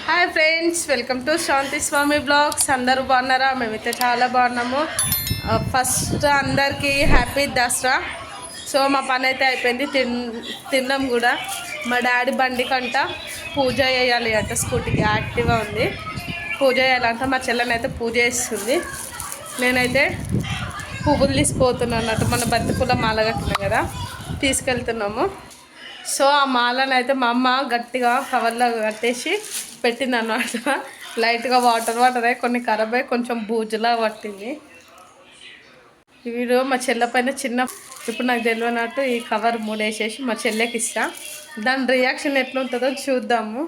Hi friends, welcome to Shanti Swami blogs. అందరూ బాగున్నారా? మేమైతే చాలా బాగున్నాము. ఫస్ట్ అందరికీ హ్యాపీ దసరా. సో మా పని అయితే అయిపోయింది, తిన్నాం కూడా. మా డాడీ బండి కంట పూజ చేయాలి అంట, స్కూటీకి యాక్టివ్గా ఉంది, పూజ చేయాలంట. మా చెల్లెనైతే పూజ చేస్తుంది, నేనైతే పువ్వులు తీసుకుపోతున్నాను అన్నట్టు. మన బంతి పూల మాల కట్టినాం కదా, తీసుకెళ్తున్నాము. సో ఆ మాలను అయితే మా అమ్మ గట్టిగా కవర్లో కట్టేసి పెట్టింది అన్నమాట. లైట్గా వాటర్ అయ్యి కొన్ని ఖరాబ్ అయ్యి కొంచెం బూజులా పట్టింది. ఈ వీడియో మా చెల్లె పైన చిన్న, ఇప్పుడు నాకు తెలియనట్టు ఈ కవర్ మూడేసేసి మా చెల్లెకి ఇస్తా. దాని రియాక్షన్ ఎట్లుంటుందో చూద్దాము.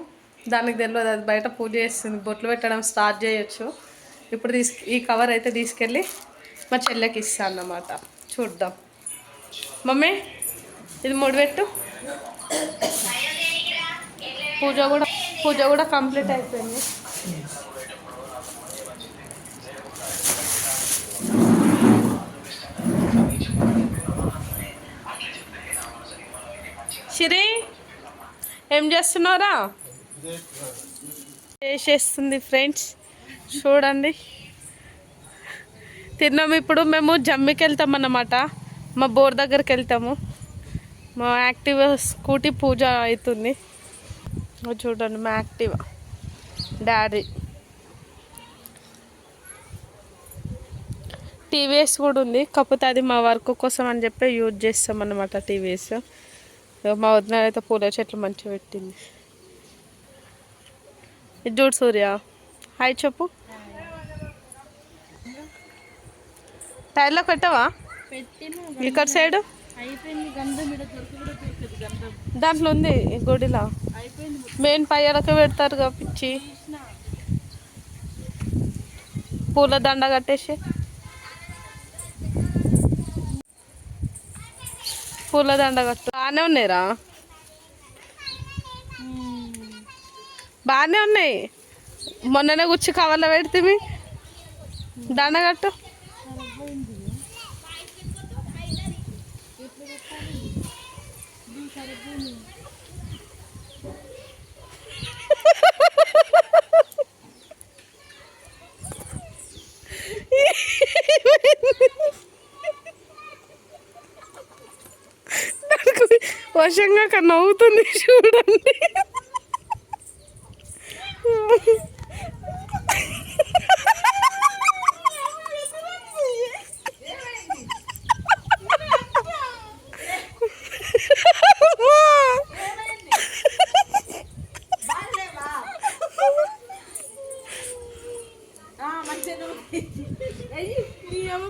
దానికి తెలియదు, అది బయట పూజ చేస్తుంది, బొట్లు పెట్టడం స్టార్ట్ చేయొచ్చు. ఇప్పుడు ఈ కవర్ అయితే తీసుకెళ్ళి మా చెల్లెకి ఇస్తా అన్నమాట. చూద్దాం. మమ్మీ ఇది ముడిపెట్టు. పూజ కూడా కంప్లీట్ అయిపోయింది. సిరి ఏం చేస్తున్నారా? చేసేస్తుంది ఫ్రెండ్స్, చూడండి. తిన్నాము. ఇప్పుడు మేము జమ్మికి వెళ్తాం అన్నమాట, మా బోర్ దగ్గరికి వెళ్తాము. మా యాక్టివా స్కూటీ పూజ అవుతుంది. చూడండి, మా యాక్టివా డాడీ. టీవీఎస్ కూడా ఉంది, కాకపోతే అది మా వర్క్ కోసం అని చెప్పి యూజ్ చేస్తాం అన్నమాట టీవీఎస్. మా వదిన అయితే పూల చెట్లు మంచిగా పెట్టింది. ఇది చూడు సూర్య, హాయ్ చెప్పు. టైర్లో పెట్టవా ఇక్కడ సైడు? దాంట్లో ఉంది గుడిలో, మెయిన్ పయ్యలకి పెడతారు కదా పిచ్చి. పూల దండ కట్టేసి, పూల దండ కట్టు. బాగానే ఉన్నాయిరా, బాగానే ఉన్నాయి. మొన్ననే గుచ్చి కవర్లో పెడితే దండ కట్టు. వశంగా కన్నా నవ్వుతుంది, చూడండి.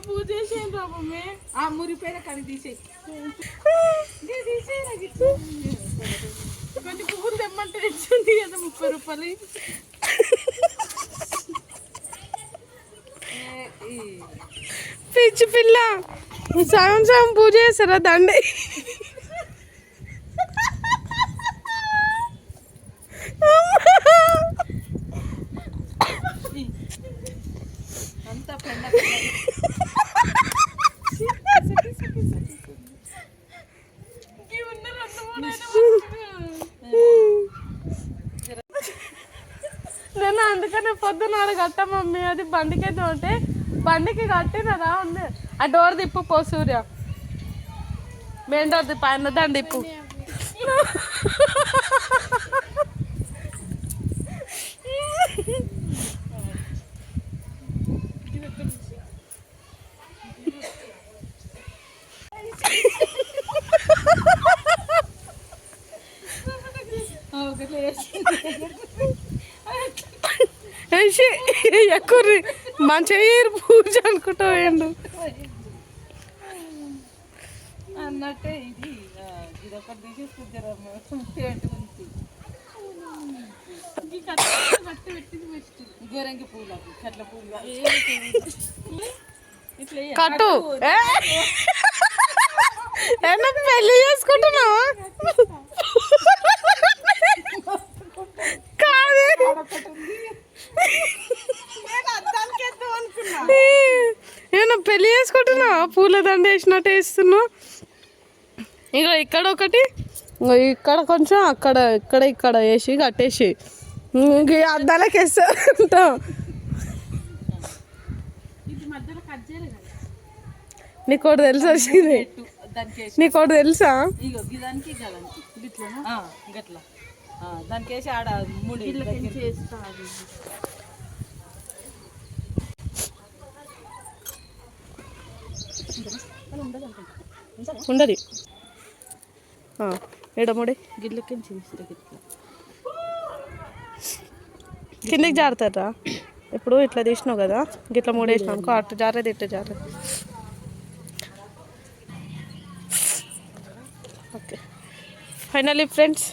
పూజ చేసేయండి రాబమ్మే. ఆ మురిపోయిన కని తీసేయి, కొంచెం పువ్వులు తెమ్మంటే తెచ్చింది కదా 30 రూపాయలు. పిచ్చి పిల్ల, సగం సగం పూజ చేస్తారా దండే? నేను అందుకనే పొద్దున కట్ట మమ్మీ, అది బండికైతే ఉంటే బండికి కట్టినరా ఉంది. ఆ డోర్ తిప్పు పో సూర్య, మెయిన్ డోర్ తిప్పు, ఆయన దాన్ని తిప్పు. ఎక్కుర్రి మంచిగా పూజ అనుకుంటా వేయండు అన్నట్టే. ఇది ఇదొకటి తీసేసుకుంటారమ్మా, గోరంగి పూలకు చెట్ల పూలు కట్టు. ఏమన్నా పెళ్లి చేసుకుంటున్నావా? కాదే, ఏమన్నా పూలదండ వేసినట్టు వేస్తున్నావు. ఇగో ఇక్కడ ఒకటి, ఇంకో ఇక్కడ కొంచెం, అక్కడ ఇక్కడ ఇక్కడ వేసి కట్టేసి ఇంక అద్దాలకి వేస్తావు. నీకోటి తెలుసా వచ్చింది, నీకోటి తెలుసా? దానికి వేసి ఆడ ఉండదు ఎడముడి గిట్లకి కిందికి జారుతారా? ఇప్పుడు ఇట్లా తీసినావు కదా, గిట్లా మూడేసినావు అనుకో, అటు జారేది ఇటు జారేది. ఓకే ఫైనల్లీ ఫ్రెండ్స్,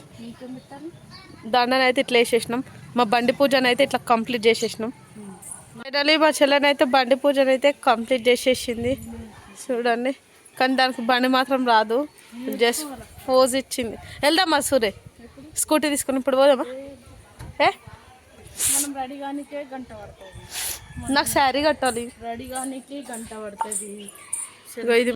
దండని అయితే ఇట్లా వేసేసినాం. మా బండి పూజను అయితే ఇట్లా కంప్లీట్ చేసేసినాం. ఫైనల్లీ మా చెల్లెని అయితే బండి పూజను అయితే కంప్లీట్ చేసేసింది చూడండి. కానీ దానికి బండి మాత్రం రాదు, జస్ట్ పోజ్ ఇచ్చింది. వెళ్దామా సూర్య? స్కూటీ తీసుకుని ఇప్పుడు పోదామా? మనం రెడీ కానికే గంట పడుతుంది. నాకు శారీ కట్టాలి, రెడీ కానికి గంట పడుతుంది. ఇది